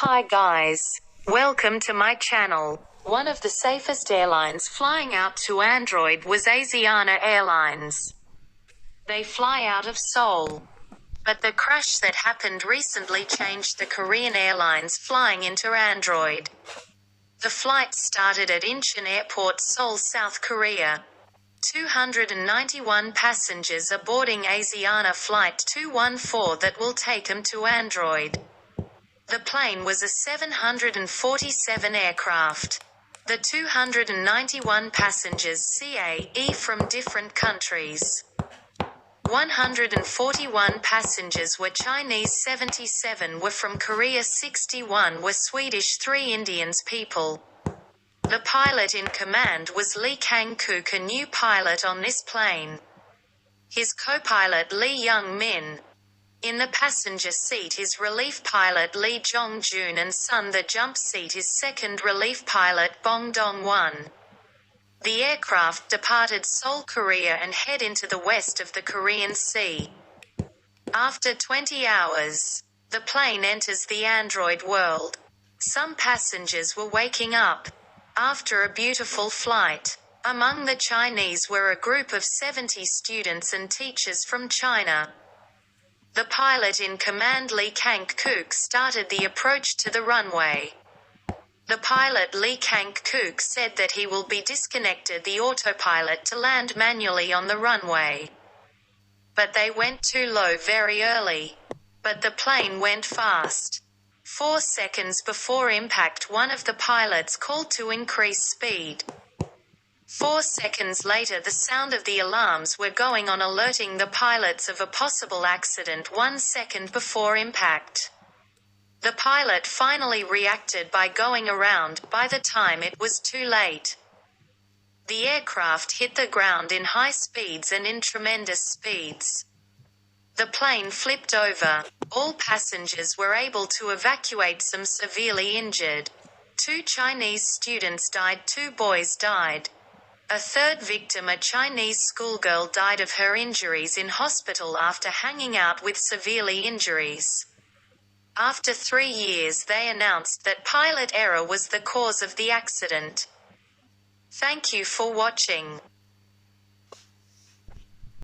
Hi guys. Welcome to my channel. One of the safest airlines flying out to Android was Asiana Airlines. They fly out of Seoul. But the crash that happened recently changed the Korean airlines flying into Android. The flight started at Incheon Airport, Seoul, South Korea. 291 passengers are boarding Asiana Flight 214 that will take them to Android. The plane was a 747 aircraft. The 291 passengers CAE from different countries. 141 passengers were Chinese, 77 were from Korea, 61 were Swedish, 3 Indians people. The pilot in command was Lee Kang-kook, a new pilot on this plane. His co-pilot Lee Young-min. In the passenger seat is relief pilot Lee Jong-jun, and son the jump seat is second relief pilot Bong Dong-won. The aircraft departed Seoul, Korea and head into the west of the Korean Sea. After 20 hours, the plane enters the Android world. Some passengers were waking up after a beautiful flight. Among the Chinese were a group of 70 students and teachers from China. The pilot in command Lee Kang-kook started the approach to the runway. The pilot Lee Kang-kook said that he will be disconnected the autopilot to land manually on the runway. But they went too low very early. But the plane went fast. 4 seconds before impact, one of the pilots called to increase speed. 4 seconds later, the sound of the alarms were going on, alerting the pilots of a possible accident 1 second before impact. The pilot finally reacted by going around. By the time it was too late. The aircraft hit the ground in high speeds and in tremendous speeds. The plane flipped over. All passengers were able to evacuate, some severely injured. 2 Chinese students died, 2 boys died. A third victim, a Chinese schoolgirl, died of her injuries in hospital after hanging out with severely injuries. After 3 years, they announced that pilot error was the cause of the accident. Thank you for watching.